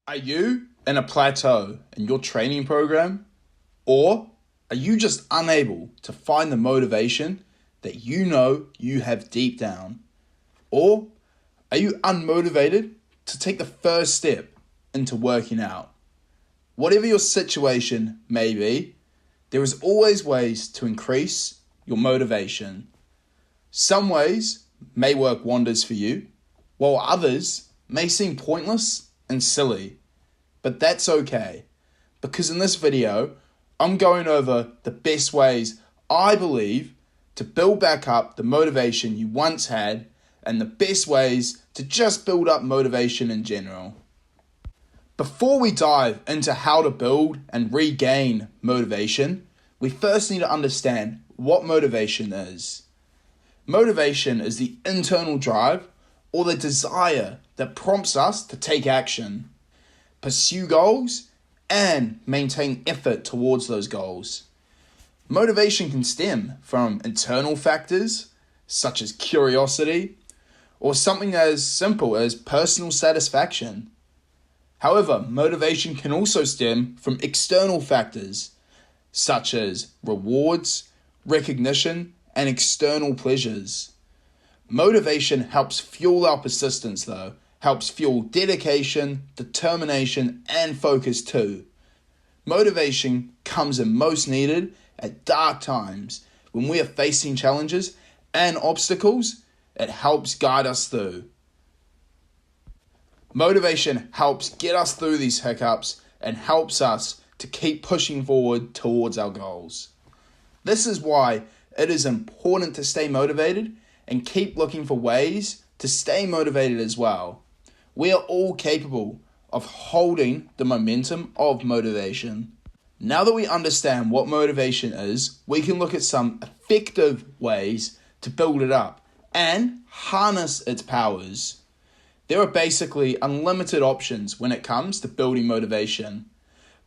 Are you in a plateau in your training program? Or are you just unable to find the motivation that you know you have deep down? Or are you unmotivated to take the first step into working out? Whatever your situation may be, there is always ways to increase your motivation. Some ways may work wonders for you, while others may seem pointless and silly. But that's okay, because in this video, I'm going over the best ways I believe to build back up the motivation you once had and the best ways to just build up motivation in general. Before we dive into how to build and regain motivation, we first need to understand what motivation is. Motivation is the internal drive or the desire that prompts us to take action, pursue goals, and maintain effort towards those goals. Motivation can stem from internal factors such as curiosity or something as simple as personal satisfaction. However, motivation can also stem from external factors such as rewards, recognition, and external pleasures. Motivation helps fuel our persistence though, helps fuel dedication, determination, and focus too. Motivation comes in most needed at dark times when we are facing challenges and obstacles. It helps guide us through. Motivation helps get us through these hiccups and helps us to keep pushing forward towards our goals. This is why it is important to stay motivated and keep looking for ways to stay motivated as well. We are all capable of holding the momentum of motivation. Now that we understand what motivation is, we can look at some effective ways to build it up and harness its powers. There are basically unlimited options when it comes to building motivation,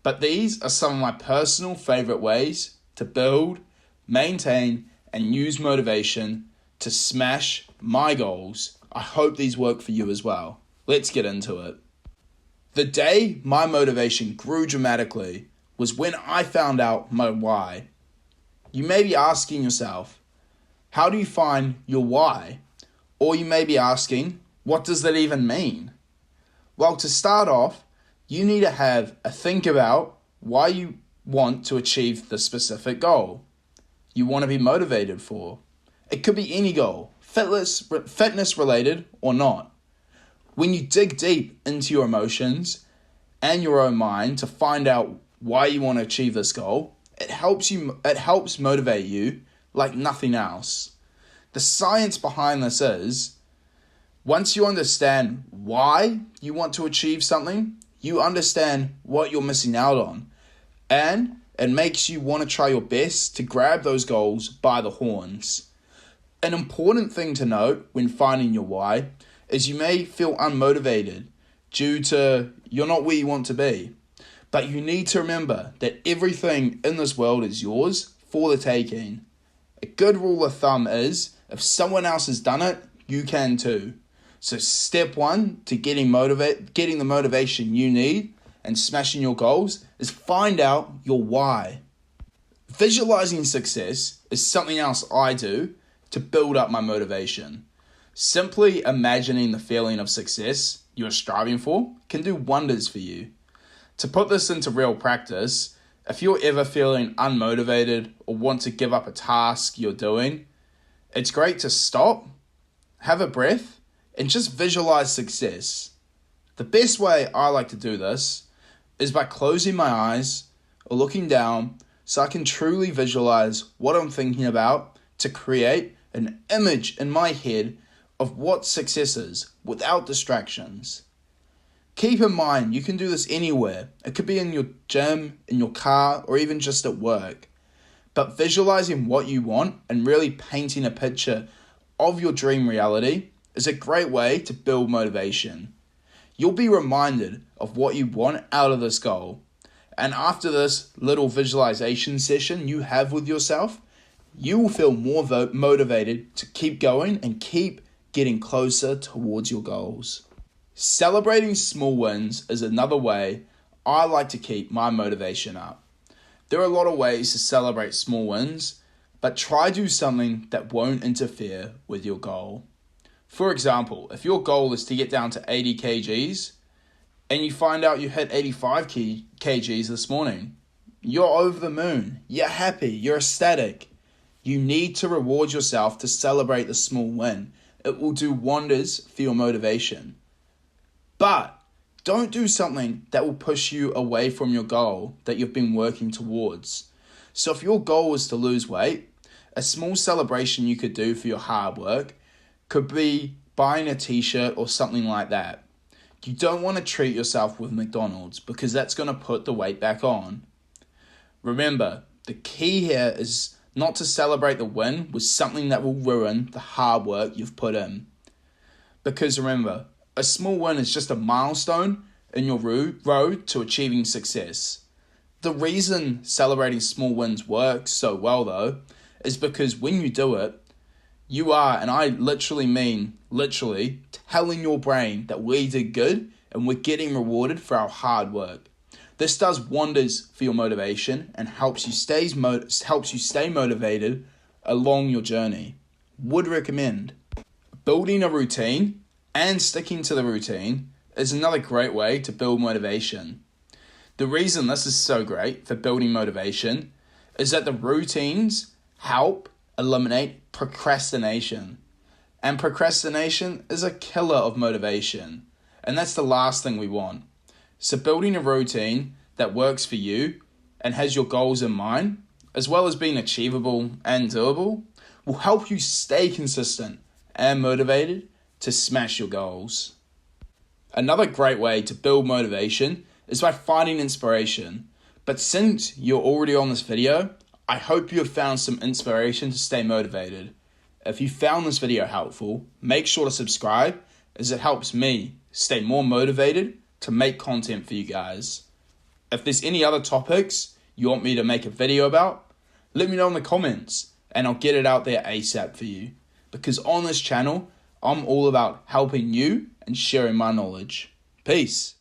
but these are some of my personal favorite ways to build, maintain, and use motivation to smash my goals. I hope these work for you as well. Let's get into it. The day my motivation grew dramatically was when I found out my why. You may be asking yourself, how do you find your why? Or you may be asking, what does that even mean? Well, to start off, you need to have a think about why you want to achieve the specific goal you want to be motivated for. It could be any goal, fitness related or not. When you dig deep into your emotions and your own mind to find out why you want to achieve this goal, it helps motivate you like nothing else. The science behind this is, once you understand why you want to achieve something, you understand what you're missing out on, and it makes you want to try your best to grab those goals by the horns. An important thing to note when finding your why is you may feel unmotivated due to you're not where you want to be. But you need to remember that everything in this world is yours for the taking. A good rule of thumb is, if someone else has done it, you can too. So step one to getting the motivation you need and smashing your goals is find out your why. Visualizing success is something else I do to build up my motivation. Simply imagining the feeling of success you are striving for can do wonders for you. To put this into real practice, if you're ever feeling unmotivated or want to give up a task you're doing, it's great to stop, have a breath, and just visualize success. The best way I like to do this is by closing my eyes or looking down so I can truly visualize what I'm thinking about to create an image in my head of what success is without distractions. Keep in mind, you can do this anywhere. It could be in your gym, in your car, or even just at work. But visualizing what you want and really painting a picture of your dream reality is a great way to build motivation. You'll be reminded of what you want out of this goal. And after this little visualization session you have with yourself, you will feel more motivated to keep going and keep getting closer towards your goals. Celebrating small wins is another way I like to keep my motivation up. There are a lot of ways to celebrate small wins, but try do something that won't interfere with your goal. For example, if your goal is to get down to 80 kgs and you find out you hit 85 kgs this morning, you're over the moon, you're happy, you're ecstatic. You need to reward yourself to celebrate the small win. It will do wonders for your motivation. But don't do something that will push you away from your goal that you've been working towards. So if your goal is to lose weight, a small celebration you could do for your hard work could be buying a t-shirt or something like that. You don't want to treat yourself with McDonald's because that's going to put the weight back on. Remember, the key here is not to celebrate the win with something that will ruin the hard work you've put in. Because remember, a small win is just a milestone in your road to achieving success. The reason celebrating small wins works so well though, is because when you do it, you are, and I literally mean literally, telling your brain that we did good and we're getting rewarded for our hard work. This does wonders for your motivation and helps you stay motivated along your journey. Would recommend. Building a routine and sticking to the routine is another great way to build motivation. The reason this is so great for building motivation is that the routines help eliminate procrastination. And procrastination is a killer of motivation. And that's the last thing we want. So building a routine that works for you and has your goals in mind, as well as being achievable and doable, will help you stay consistent and motivated to smash your goals. Another great way to build motivation is by finding inspiration. But since you're already on this video, I hope you have found some inspiration to stay motivated. If you found this video helpful, make sure to subscribe as it helps me stay more motivated to make content for you guys. If there's any other topics you want me to make a video about, let me know in the comments and I'll get it out there ASAP for you. Because on this channel, I'm all about helping you and sharing my knowledge. Peace.